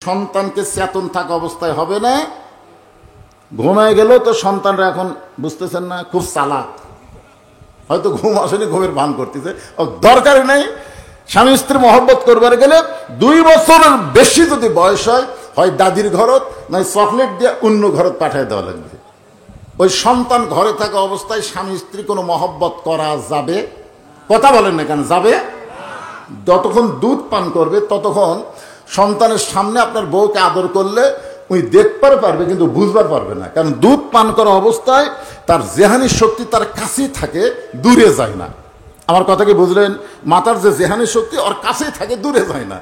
সন্তানকে চেতন থাকা অবস্থায় হবে না, ঘুমায় গেলেও তো সন্তানরা এখন বুঝতেছেন না, খুব চালাক, হয়তো ঘুম আসেনি, ঘুমের ভান করতেছে, দরকার নেই। স্বামী স্ত্রী মহব্বত করবার গেলে 2 বছরের বেশি যদি বয়স হয়, হয় দাদির ঘরত নয় চকলেট দিয়ে অন্য ঘরত পাঠিয়ে দেওয়া লাগবে। ওই সন্তান ঘরে থাকা অবস্থায় স্বামী স্ত্রী কোনো মহব্বত করা যাবে? কথা বলেন না কেন, যাবে? যতক্ষণ দুধ পান করবে ততক্ষণ সন্তানের সামনে আপনার বউকে আদর করলে উনি দেখতে পারবে কিন্তু বুঝবার পারবে না, কারণ দুধ পান করা অবস্থায় তার জেহানি শক্তি তার কাছেই থাকে, দূরে যায় না। আমার কথা কি বুঝলেন? মাতার যে জেহানি শক্তি ওর কাছেই থাকে, দূরে যায় না।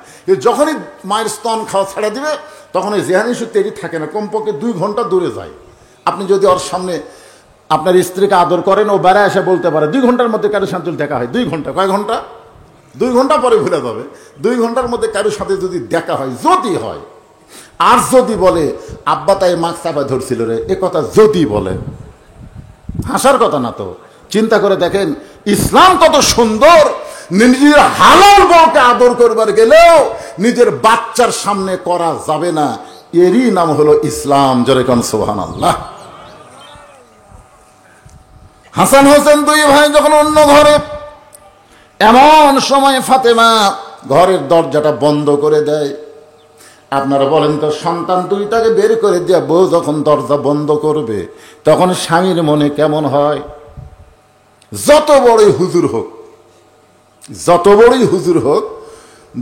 যখনই মায়ের স্তন খাওয়া ছাড়া দিবে তখন ওই জেহানি শক্তি এটি থাকে না, কমপক্ষে 2 ঘন্টা দূরে যায়। আপনি যদি ওর সামনে আপনার স্ত্রীকে আদর করেন, ও বেড়ায় এসে বলতে পারে 2 ঘন্টার মধ্যে কারোর সাথে দেখা হয়। 2 ঘন্টা, কয় ঘন্টা? 2 ঘন্টা পরে ভুলে যাবে। 2 ঘন্টার মধ্যে কারোর সাথে যদি দেখা হয়, যদি হয়, আর যদি বলে আব্বা তাই মাছ চাপা ধরছিল রে, এ কথা যদি বলে, হাসার কথা না তো। চিন্তা করে দেখেন ইসলাম কত সুন্দর। নিজের হালাল বউকে আদর করবার গেলেও নিজের বাচ্চার সামনে করা যাবে না, এরই নাম হলো ইসলাম। জোরে কোন সুবহানাল্লাহ। হাসান হোসেন 2 ভাই যখন অন্য ঘরে, এমন সময় ফাতেমা ঘরের দরজাটা বন্ধ করে দেয়। আপনারা বলেন তো, সন্তান 2টাকে বের করে দিয়ে বউ যখন দরজা বন্ধ করবে তখন স্বামীর মনে কেমন হয়? যত বড়ই হুজুর হোক, যত বড়ই হুজুর হোক,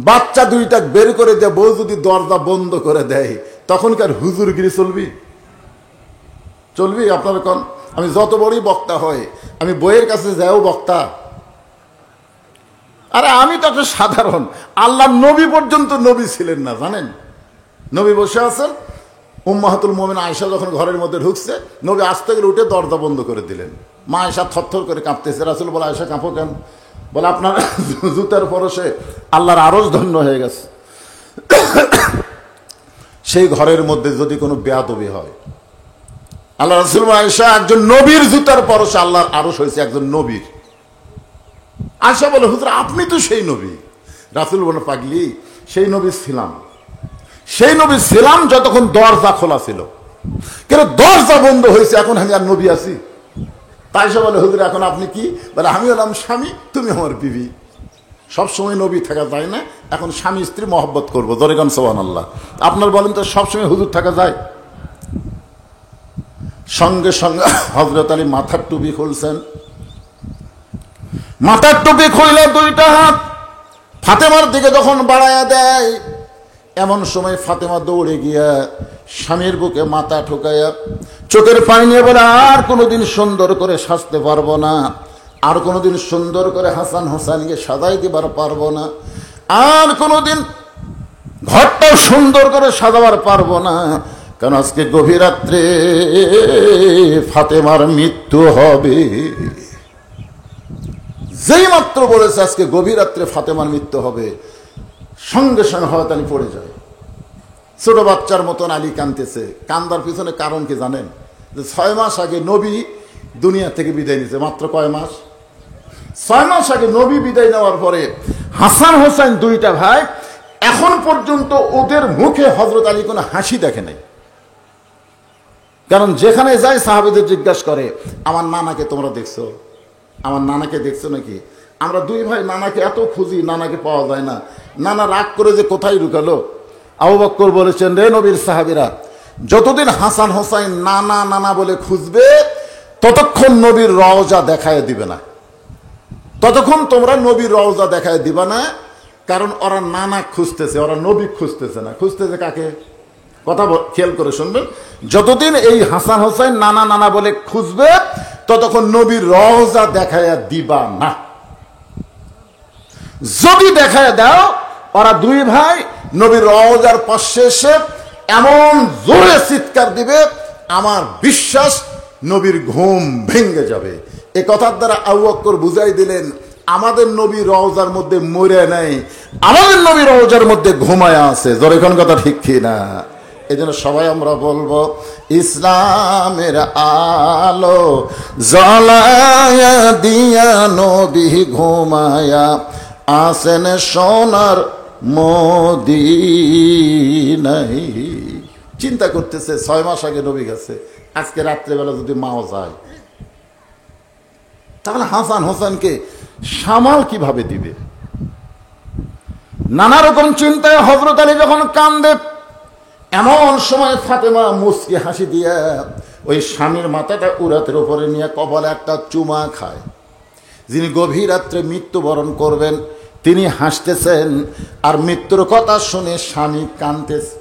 বাচ্চা 2টা বের করে দিয়ে বউ যদি দরজা বন্ধ করে দেয় তখন কি আর হুজুরগিরি চলবি? চলবি? আপনারা কোন, আমি যত বড়ই বক্তা হয়, আমি বইয়ের কাছে যাও বক্তা? আরে আমি তো একটা সাধারণ, আল্লাহ নবী পর্যন্ত নবী ছিলেন না, জানেন? নবী বসে আছেন, উম্মাহাতুল মুমিন আয়েশা যখন ঘরের মধ্যে ঢুকছে, নবী আস্তে করে উঠে দরজা বন্ধ করে দিলেন। মা আয়েশা থরথর করে কাঁপতেছে। রাসূল বলে, আয়েশা কাঁপো কেন? বলে, আপনার জুতার পরশে আল্লাহর আরশ ধন্য হয়ে গেছে। সেই ঘরের মধ্যে যদি কোনো বেয়াদবি হয়, আল্লাহ রাসূল বলে, আয়েশা একজন নবীর জুতার পরশে আল্লাহর আরশ হয়েছে, একজন নবীর। আয়েশা বলে, হুজুর আপনি তো সেই নবী। রাসূল বলে, পাগলি, সেই নবী ছিলাম, সেই নবী ছিলাম যতক্ষণ দরজা খোলা ছিল, কেন দরজা বন্ধ হয়েছে এখন আমি আর নবী আছি? তাই সে বলে, হুজুর এখন আপনি কি? বলে, আমি হলাম স্বামী, তুমি আমার বিবি। সবসময় নবী থাকা যায় না, এখন স্বামী স্ত্রী মহব্বত করবো। দরেগান সুবহানাল্লাহ। আপনার বলেন তো, সবসময় হুজুর থাকা যায়? সঙ্গে সঙ্গে হযরত আলী মাথার টুপি খুলছেন। মাথার টুপি খুললে 2টা হাত ফাতেমার দিকে যখন বাড়ায়া দেয়, এমন সময় ফাতেমা দৌড়ে গিয়া স্বামীর বুকে মাথা ঠুকাইয়া চোখের পানি নিয়ে বলে, আর কোনোদিন সুন্দর করে সাজতে পারবো না, আর কোনোদিন সুন্দর করে হাসান হোসেনকে সাজাই দিবার পারবো না, আর কোনোদিন ঘরটা সুন্দর করে সাজাবার পারবো না, কারণ আজকে গভীর রাত্রে ফাতেমার মৃত্যু হবে। যেই মাত্র বলেছে আজকে গভীর রাত্রে ফাতেমার মৃত্যু হবে, সঙ্গে সঙ্গে হয়তো আলী পড়ে যায়। ছোট বাচ্চার মতন আলী কাঁদতেছে। কান্দার পিছনে কারণ কি জানেন? যে 6 মাস আগে নবী দুনিয়া থেকে বিদায় নিয়েছে। মাত্র কয় মাস? 6 মাস আগে নবী বিদায় নেওয়ার পরে হাসান হোসেন 2টা ভাই এখন পর্যন্ত ওদের মুখে হযরত আলী কোনো হাসি দেখে নাই। কারণ যেখানে যায় সাহাবীদের জিজ্ঞাসা করে, আমার নানাকে তোমরা দেখছো? আমার নানাকে দেখছো নাকি? আমরা 2 ভাই নানাকে এত খুঁজি, নানাকে পাওয়া যায় না। নানা রাগ করে যে কোথায় লুকালো। আবু বকর বলেছেন, রে নবীর সাহাবীরা, যতদিন হাসান হোসেন নানা নানা বলে খুঁজবে ততক্ষণ নবীর রওজা দেখায় দিবে না, ততক্ষণ তোমরা নবীর রওজা দেখায় দিবা না। কারণ ওরা নানা খুঁজতেছে, ওরা নবী খুঁজতেছে না। খুঁজতেছে কাকে? কথা খেয়াল করে শুনবেন, যতদিন এই হাসান হোসেন নানা নানা বলে খুঁজবে ততক্ষণ নবীর রওজা দেখায় দিবা না। যদি দেখায় দাও, ওরা 2 ভাই নবীর রওজার পাশে এসে এমন জোরে চিৎকার দিবে, আমার বিশ্বাস নবীর ঘুম ভেঙে যাবে। এ কথার দ্বারা আবু বকর বুঝাই দিলেন, আমাদের নবী রওজার মধ্যে মরে নাই, আমাদের নবী রওজার মধ্যে ঘুমায় আছে। জোরে কোন কথা ঠিক কি না? এই জন্য সবাই আমরা বলবো, ইসলামের আলো জ্বালায়া দিয়া নবী ঘুমায়া আসেন সোনার মদিনায়। চিন্তা করতেছে 6 মাস আগে নবী গেছে, আজকে রাত্রেবেলা যদি মাও যায়, তাহলে হাসান হোসেনকে সামাল কিভাবে দিবে? নানা রকম চিন্তায় হযরত আলী যখন কান্দে, এমন সময় ফাতেমা মুচকি হাসি দিয়ে ওই স্বামীর মাথাটা উরাতের উপরে নিয়ে কপালে একটা চুমা খায়। যিনি গভীর রাত্রে মৃত্যুবরণ করবেন তিনি হাসতেছেন, আর মৃত্যুর কথা শুনে স্বামী কাঁদতেছে।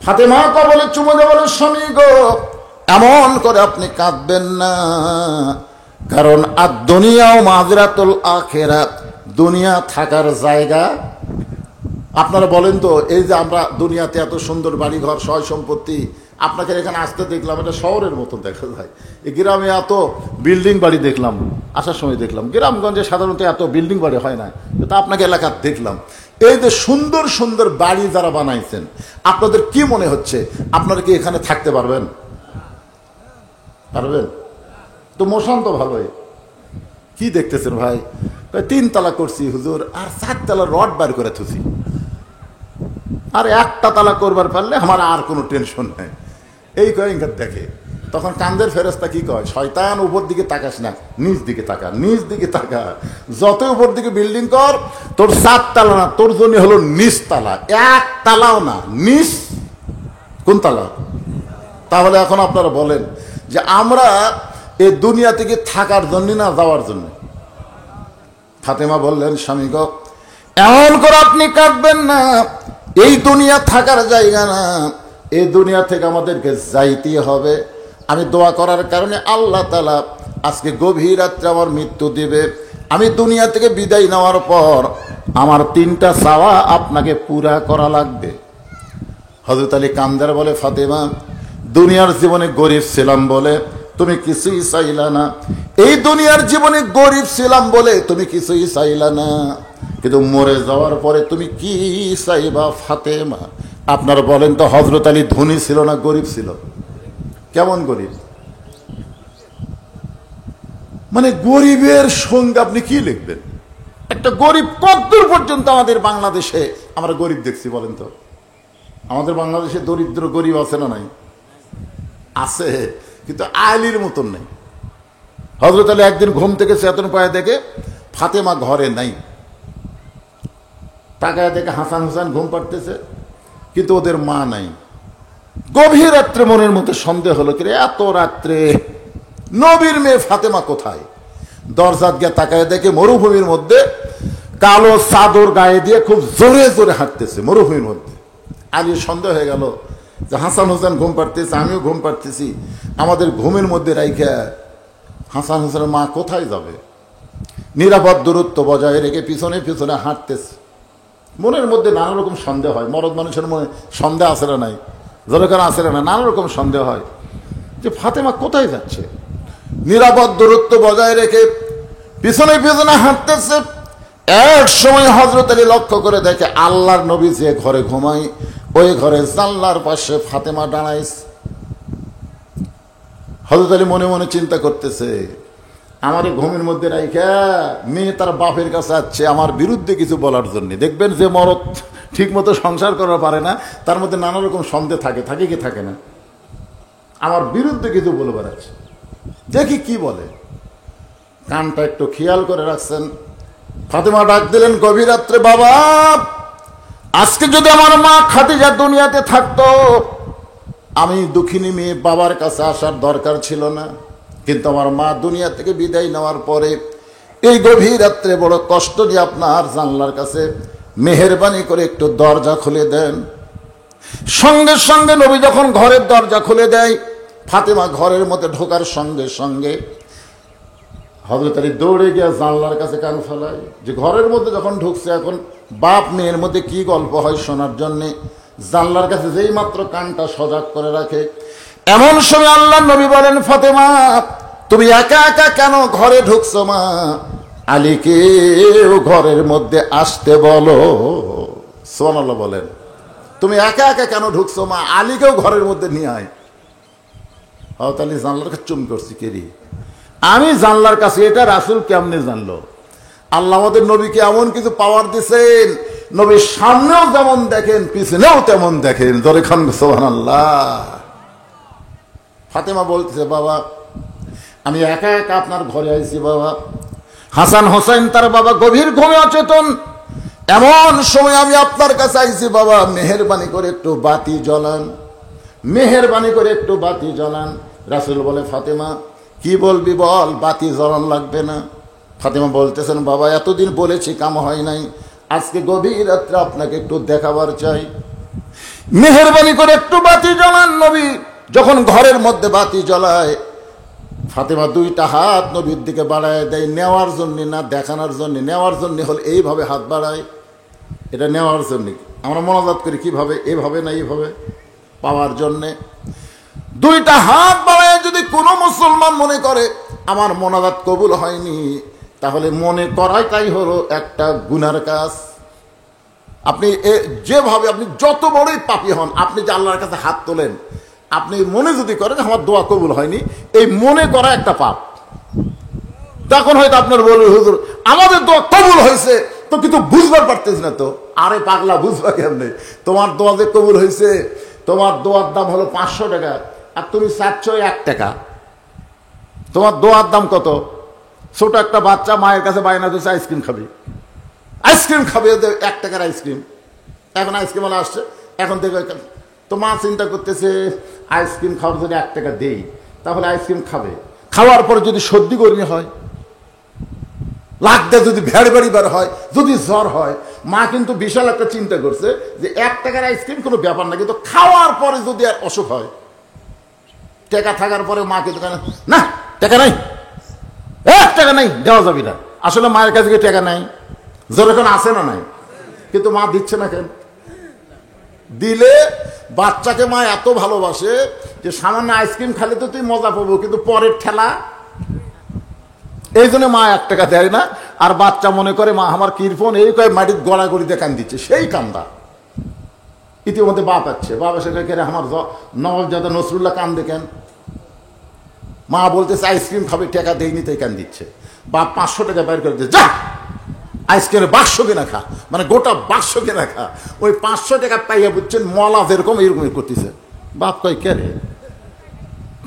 ফাতেমা কপালে চুমা দিয়ে বলে, স্বামী গো, এমন করে আপনি কাঁদবেন না, কারণ আর দুনিয়াও মাজরাতুল আখিরাত, দুনিয়া থাকার জায়গা। আপনারা বলেন তো, এই যে আমরা দুনিয়াতে এত সুন্দর বাড়িঘর সয় সম্পত্তি, আপনাকে এখানে আসতে দেখলাম, এটা শহরের মতো দেখা যায়। এই গ্রামে এত বিল্ডিং বাড়ি দেখলাম, আসার সময় দেখলাম গ্রামগঞ্জে সাধারণত এত বিল্ডিং বাড়ি হয় না, তা আপনাকে এলাকার দেখলাম। এই যে সুন্দর সুন্দর বাড়ি যারা বানাইছেন, আপনাদের কি মনে হচ্ছে আপনারা কি এখানে থাকতে পারবেন? পারবেন তো? মোশন তো ভালোই। কি দেখতেছেন ভাই? 3 তালা করছি হুজুর, আর 4 তালা রড বার করে থুছি, আর 1টা তালা করবার পারলে আমার আর কোনো টেনশন নাই। এই কয়েক দেখে তখন কান্দের ফেরেশতা কি কয়, শয়তান উপর দিকে তাকাস না, নিচ দিকে তাকা, নিচ দিকে তাকা। যত উপর দিকে বিল্ডিং কর, তোর 4 তালা না, তোর জন্য হলো নিচ তালা, 1 তালাও না, নিচ। কোন তালা? তাহলে এখন আপনারা বলেন যে আমরা এই দুনিয়া থেকে থাকার জন্য না যাওয়ার জন্য? ফাতেমা বললেন, স্বামী গো, এমন করে আপনি কাঁদবেন না, এই দুনিয়া থাকার জায়গা না, এই দুনিয়া থেকে আমাদেরকে যাইতে হবে। আমি দোয়া করার কারণে আল্লাহ তাআলা আজকে গভীর রাত্রে আমার মৃত্যু দিবে। আমি দুনিয়া থেকে বিদায় নেওয়ার পর আমার 3টা চাওয়া আপনাকে পুরা করা লাগবে। হযরত আলী কান্দার বলে, ফাতেমা, দুনিয়ার জীবনে গরিব ছিলাম বলে তুমি কিছুই চাইলা না, এই দুনিয়ার জীবনে গরিব ছিলাম বলে তুমি কিছুই চাইলা না, কিন্তু মরে যাওয়ার পরে তুমি কি চাইবা ফাতেমা? আপনারা বলেন তো, হযরত আলী ধনী ছিল না গরিব ছিল? কেমন গরিব? মানে গরিবের সঙ্গে আপনি কি লিখবেন? একটা গরিব কতদূর পর্যন্ত আমাদের বাংলাদেশে আমরা গরিব দেখছি বলেন তো? আমাদের বাংলাদেশে দরিদ্র গরিব আছে না নাই? আছে, কিন্তু আলীর মতন নেই। হযরত আলী একদিন ঘুম থেকে চেতন পায়ে দেখে ফাতেমা ঘরে নাই, তাকায় দেখে হাসান হোসেন ঘুম পাড়তেছে, কিন্তু ওদের মা নাই। গভীর রাত্রে মনের মধ্যে সন্দেহ হলো, কি এত রাত্রে নবীর মেয়ে ফাতেমা কোথায়? দরজাত গিয়ে তাকায় দেখে মরুভূমির মধ্যে কালো চাদর গায়ে দিয়ে খুব জোরে জোরে হাঁটতেছে মরুভূমির মধ্যে। আলীর সন্দেহ হয়ে গেল যে হাসান হোসেন ঘুম পাড়তেছে, আমিও ঘুম পাড়তেছি, আমাদের ঘুমের মধ্যে রাইখা হাসান হোসেনের মা কোথায় যাবে? নিরাপদ দূরত্ব বজায় রেখে পিছনে পিছনে হাঁটতেছে। মনের মধ্যে নানা রকম সন্দেহ হয়। মরদ মানুষের মনে সন্দেহ আসে না নাই? জনগণ আসে না? নানা রকম সন্দেহ হয় যে ফাতেমা কোথায় যাচ্ছে। নিরাপদ দূরত্ব বজায় রেখে পিছনে পিছনে হাঁটতেছে। এক সময় হযরত আলী লক্ষ্য করে দেখে আল্লাহর নবী যে ঘরে ঘুমায় ওই ঘরে জানলার পাশে ফাতেমা দাঁড়াইছে। হযরত আলী মনে মনে চিন্তা করতেছে, আমার ঘুমের মধ্যে রাইখা মেয়ে তার বাপের কাছে যাচ্ছে আমার বিরুদ্ধে কিছু বলার জন্য। দেখবেন যে মরদ ঠিক মতো সংসার করা পারে না, তার মধ্যে নানা রকম সন্দেহ থাকে, থাকে কি থাকে না? আমার বিরুদ্ধে কিছু বলে বেড়াচ্ছে, দেখি কি বলে। কানটা একটু খেয়াল করে রাখছেন। ফাতেমা ডাক দিলেন গভীর রাত্রে, বাবা, আজকে যদি আমার মা খাদিজা দুনিয়াতে থাকতো, আমি দুঃখিনী মেয়ে বাবার কাছে আসার দরকার ছিল না, কিন্তু আমার মা দুনিয়া থেকে বিদায় নেওয়ার পরে এই গভীর রাত্রে বড় কষ্ট দিয়ে আপনার জানলার কাছে মেহেরবানি করে একটু দরজা খুলে দেন। সঙ্গে সঙ্গে নবী যখন ঘরের দরজা খুলে দেয়, ফাতেমা ঘরের মধ্যে ঢোকার সঙ্গে সঙ্গে হযরত আলী দৌড়ে গিয়ে জানলার কাছে কান ফেলায় যে ঘরের মধ্যে যখন ঢুকছে, এখন বাপ মেয়ের মধ্যে কি গল্প হয় শোনার জন্যে জানলার কাছে যেই মাত্র কানটা সজাগ করে রাখে, এমন সময় আল্লাহর নবী বলেন, ফাতেমা, তুমি একা একা কেন ঘরে ঢুকছো? মা আলীকে ঘরের মধ্যে আসতে বলো। সুবহানাল্লাহ বলেন। তুমি একা একা কেন ঢুকছো? মা আলীকেও ঘরের মধ্যে নিয়ে আয়। হযরত আলী জানলার কাছে চুম করছি, কেরি আমি জানলার কাছে, এটা রাসূল কেমনে জানলো? আল্লাহ আমাদের নবীকে এমন কিছু পাওয়ার দিয়েছেন, নবীর সামনেও যেমন দেখেন পিছনেও তেমন দেখেন। জোরে খান সুবহানাল্লাহ। ফাতেমা বলতেছে, বাবা আমি একা একা আপনার ঘরে আইছি বাবা। হাসান হোসেন তার বাবা গভীর ঘুমে অচেতন, এমন সময় আমি আপনার কাছে আইছি বাবা, মেহেরবানি করে একটু বাতি জ্বলান, মেহেরবানি করে একটু বাতি জ্বলান। রাসূল বলে, ফাতেমা কি বলবি বল, বাতি জ্বলান লাগবে না। ফাতেমা বলতেছেন, বাবা এতদিন বলেছি কাম হয় নাই, আজকে গভীর রাত্রে আপনাকে একটু দেখাবার চাই, মেহেরবানি করে একটু বাতি জ্বলান। নবী যখন ঘরের মধ্যে বাতি জ্বলায়, ফাতেমা দুইটা হাত নবীর দিকে বাড়ায় দেয়, নেওয়ার জন্য না দেখানোর জন্য। নেওয়ার জন্য হলে এইভাবে হাত বাড়ায়, এটা নেওয়ার জন্য। আমরা মনোজাত করি কিভাবে, এইভাবে না এইভাবে, পাওয়ার জন্যে। দুইটা হাত বাড়ায় যদি কোনো মুসলমান মনে করে আমার মোনাজাত কবুল হয়নি, তাহলে মনে করাটাই হলো একটা গুনার কাজ। আপনি যেভাবে আপনি যত বড়ই পাপী হন, আপনি যে আল্লাহর কাছে হাত তোলেন, আপনি মনে যদি করেন আমার দোয়া কবুল হয়নি, এই মনে করা একটা পাপ। তখন হয়তো আপনার বলবে, হুজুর আমাদের দোয়া কবুল হয়েছে তো, কিন্তু বুঝবার পারতেছি না তো। আরে পাগলা, বুঝবা কেমনে? তোমার দোয়া যে কবুল হয়েছে, তোমার দোয়ার দাম হলো 500 টাকা, আর তুমি চাচ্ছ 1 টাকা। তোমার দোয়ার দাম কত? ছোট একটা বাচ্চা মায়ের কাছে বায়না দিচ্ছে আইসক্রিম খাবে, আইসক্রিম খাবে, 1 টাকার আইসক্রিম। এখন আইসক্রিম ওয়ালা আসছে, এখন দেখবে তো মা চিন্তা করতেছে আইসক্রিম খাওয়ার যদি 1 টাকা দেই, তাহলে আইসক্রিম খাবে। খাওয়ার পরে যদি সর্দি গরমি হয়, লাগতে যদি ভেড় বেড়ি বার হয়, যদি জ্বর হয়, মা কিন্তু বিশাল একটা চিন্তা করছে যে 1 টাকার আইসক্রিম কোনো ব্যাপার না, কিন্তু খাওয়ার পরে যদি আর অসুখ হয়, টাকা থাকার পরে মা কিন্তু না টাকা নাই, 1 টাকা নাই, দেওয়া যাবে না। আসলে মায়ের কাছে টাকা নাই, জ্বর এখন আছে না নাই, কিন্তু মা দিচ্ছে না কেন? দিলে বাচ্চাকে মা এত ভালোবাসে যে সামান্য আইসক্রিম খালে তো তুই মজা পাবো, কিন্তু পরের ঠেলা, এই জন্য মা 1 টাকা দেয় না। আর বাচ্চা মনে করে মা আমার কীর্পন, এই কয়ে মাটির গড়াগড়িতে কান দিচ্ছে, সেই কান্দা। ইতিমধ্যে বাপ আছে, বাবা সেটা কেন আমার নবজাদা নসরুল্লাহ কান দেখেন, মা বলতেছে আইসক্রিম খাবে, টাকা দেয়নি তাই কান দিচ্ছে। বাপ 500 টাকা বের করে দিচ্ছে, যা আইসক্রিমের বাক্স কেনা খা, মানে গোটা বাক্স কেনা খা। ওই 500 টাকা পাইয়া বুঝছেন মলা যেরকম এরকম করতেছে। বাপ কয় কে রে,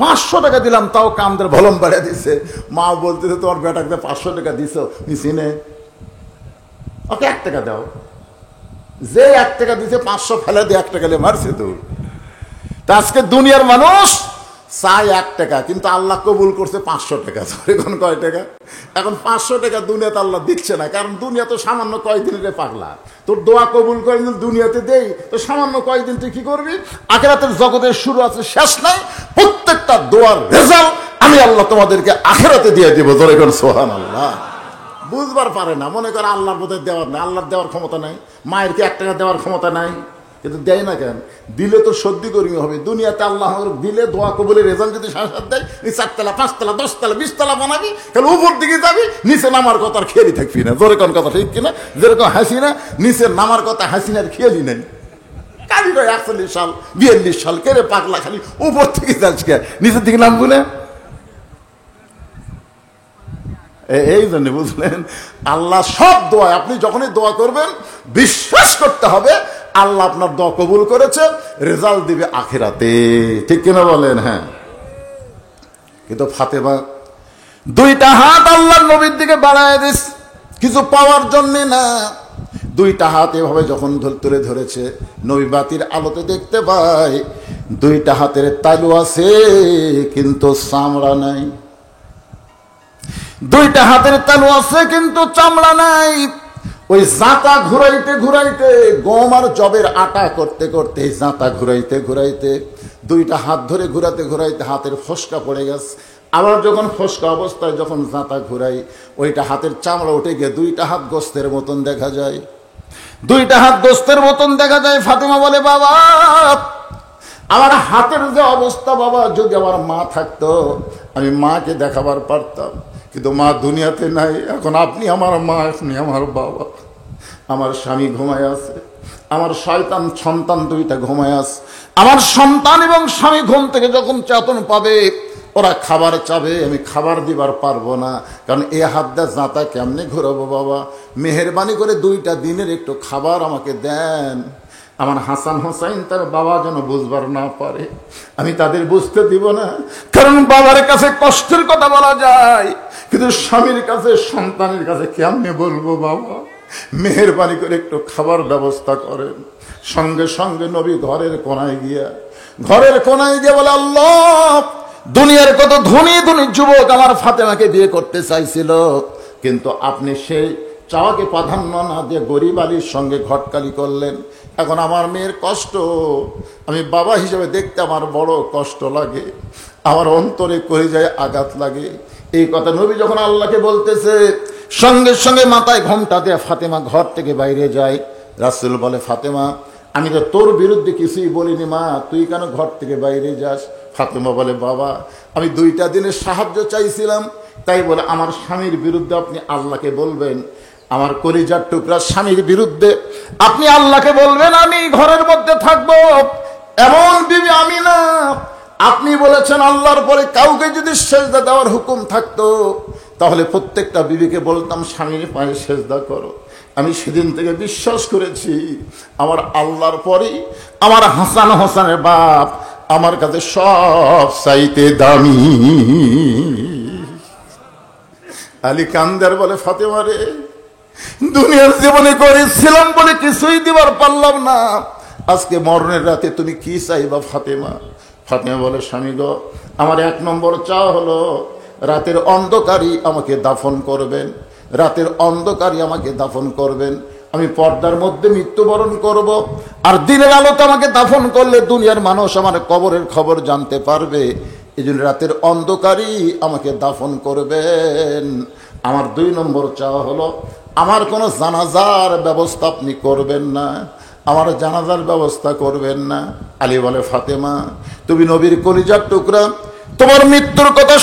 500 টাকা দিলাম, তাও কামদের ভলম বাড়িয়ে দিচ্ছে। মা বলতেছে তোমার বেটাকে 500 টাকা দিছ, চিনে ওকে 1 টাকা দাও। যে 1 টাকা দিছে 500 ফেলে দিয়ে 1 টাকা মারছে দূর। তা আজকে দুনিয়ার মানুষ চাই 1 টাকা, কিন্তু আল্লাহ কবুল করছে 500 টাকা। এখন কয় টাকা? এখন 500 টাকা দুনিয়াতে আল্লাহ দিচ্ছে না, কারণ দুনিয়া তো সামান্য কয়দিনের পাগলা। তোর দোয়া কবুল করে দুনিয়াতে দেই তো সামান্য কয়দিন তুই কি করবি? আখিরাতের জগতের শুরু আছে, শেষ নাই। প্রত্যেকটা দোয়ার রেজাল্ট আমি আল্লাহ তোমাদেরকে আখিরাতে দিয়ে দিব। জোরে করে সুবহানাল্লাহ। বুঝবার পারে না, মনে করে আল্লাহর বোধহয় দেওয়ার নাই, আল্লাহর দেওয়ার ক্ষমতা নাই, মায়ের কি 1 টাকা দেওয়ার ক্ষমতা নাই? কিন্তু দেয় না কেন? দিলে তো সর্দি গরমি হবে। দুনিয়াতে আল্লাহ দিলে দোয়া কবুলের রেজাল্ট যদি সাথে দেয়, 4 তলা 5 তলা 10 তলা 20 তলা বানাবি, তাহলে উপর দিকে যাবি, নিচে নামার কথা আর খেয়ালই থাকবি না। জোরে কোন কথা ঠিক কিনা? যেরকম হাসিনা নিচে নামার কথা হাসিনার খেয়ালই নেই। কালি কয় 41 সাল 42 সাল কেড়ে পাগলা, খালি উপর থেকে যাচ্ছে, নিচের দিকে নামবো না। এই জন্য বুঝলেন, আল্লাহ সব দোয়া, আপনি যখনই দোয়া করবেন বিশ্বাস করতে হবে আল্লাহ আপনার দোয়া কবুল করেছে, রেজাল্ট দিবে আখিরাতে। ঠিক কিনা বলেন? হ্যাঁ। কিন্তু ফাতেমা 2টা হাত আল্লাহর নবীর দিকে বাড়ায় দিস, কিছু পাওয়ার জন্য না। 2টা হাত এভাবে যখন তুলে ধরেছে, নবী বাতির আলোতে দেখতে পায় 2টা হাতের তালু আছে, কিন্তু চামড়া নাই। 2টা হাতের তালু আছে, কিন্তু চামড়া নাই। ওই জাঁতা ঘুরাইতে ঘুরাইতে, গম আর জবের আটা করতে করতে, জাঁতা ঘুরাইতে ঘুরাইতে, 2টা হাত ধরে ঘুরাতে ঘুরাইতে হাতের ফসকা পড়ে গেছে। আবার যখন ফসকা অবস্থায় যখন জাঁতা ঘুরাই, ওইটা হাতের চামড়া উঠে গিয়ে 2টা হাত গোস্তের মতন দেখা যায়। 2টা হাত গোস্তের মতন দেখা যায়। ফাতেমা বলে, বাবা আমার হাতের যে অবস্থা, বাবা যদি আমার মা থাকতো আমি মাকে দেখাবার পারতাম, কিন্তু মা দুনিয়াতে নাই। এখন আপনি আমার মা, আপনি আমার বাবা। আমার স্বামী ঘুমায় আছে, আমার শয়তান সন্তান 2টা ঘুমায় আছে। আমার সন্তান এবং স্বামী ঘুম থেকে যখন চেতন পাবে, ওরা খাবার চাবে, আমি খাবার দিবার পারবো না, কারণ এ হাত দিয়ে জাঁতা কেমনে ঘুরাবো বাবা, মেহেরবানি করে 2টা দিনের একটু খাবার আমাকে দেন। আমার হাসান হোসাইন তার বাবা যেন বুঝবার না পারে, আমি তাদের বুঝতে দিব না, কারণ বাবার কাছে কষ্টের কথা বলা যায়, কিন্তু স্বামীর কাছে, সন্তানের কাছে কেমনে বলবো বাবা, মেহেরবানি করে একটু খাবার ব্যবস্থা করেন। সঙ্গে সঙ্গে নবী ঘরের কোনায় গিয়ে বলে, আল্লাহ, দুনিয়ার কত ধনী ধনী যুবক আমার ফাতেমাকে বিয়ে করতে চাইছিল, কিন্তু আপনি সেই চাওয়াকে প্রাধান্য না দিয়ে গরিব আলীর সঙ্গে ঘটকালি করলেন। এখন আমার মেয়ের কষ্ট আমি বাবা হিসেবে দেখতে আমার বড় কষ্ট লাগে, আমার অন্তরে কলিজায় আঘাত লাগে। এই কথা নবী যখন আল্লাহকে বলতেছে, সঙ্গে সঙ্গে মাথায় ঘোমটা দিয়ে ফাতেমা ঘর থেকে বাইরে যায়। রাসূল বলে, ফাতেমা, আমি তো তোর বিরুদ্ধে কিছুই বলিনি মা, তুই কেন ঘর থেকে বাইরে যাস? ফাতেমা বলে, বাবা, আমি 2টা দিনের সাহায্য চাইছিলাম, তাই বলে আমার স্বামীর বিরুদ্ধে আপনি আল্লাহকে বলবেন? আমার কলিজার টুকরা স্বামীর বিরুদ্ধে আপনি আল্লাহকে বলবেন আমি ঘরের মধ্যে থাকবো? এমন বিবি আমি না। আপনি বলেছেন আল্লাহর পরে কাউকে যদি সেজদা দেওয়ার হুকুম থাকতো, তাহলে প্রত্যেকটা বিবিকে বলতাম স্বামীর পায়ে সেজদা করো। আমি সেদিন থেকে বিশ্বাস করেছি আমার আল্লাহর পরে আমার হাসান হোসেনের বাপ আমার কাছে সব চাইতে দামি। আলী কান্দার বলে, ফাতেমা রে, দুনিয়ার জীবনে করেছিলাম বলে কিছুই দিবার পারলাম না, আজকে মরণের রাতে তুমি কি চাইবা ফাতেমা? ফাতেমা বলে, স্বামী গো, আমার 1 নম্বর চাওয়া হলো রাতের অন্ধকারই আমাকে দাফন করবেন, রাতের অন্ধকারই আমাকে দাফন করবেন, আমি পর্দার মধ্যে মৃত্যুবরণ করব, আর দিনের আলোতে আমাকে দাফন করলে দুনিয়ার মানুষ আমার কবরের খবর জানতে পারবে, এই জন্য রাতের অন্ধকারই আমাকে দাফন করবেন। আমার 2 নম্বর চাওয়া হলো আমার কোনো জানাজার ব্যবস্থা আপনি করবেন না, আমার জানাজার ব্যবস্থা করবেন না। আলী বলে, ফাতেমা, তুমি নবীর কলিজার টুকরা, তোমার মৃত্যুর কথা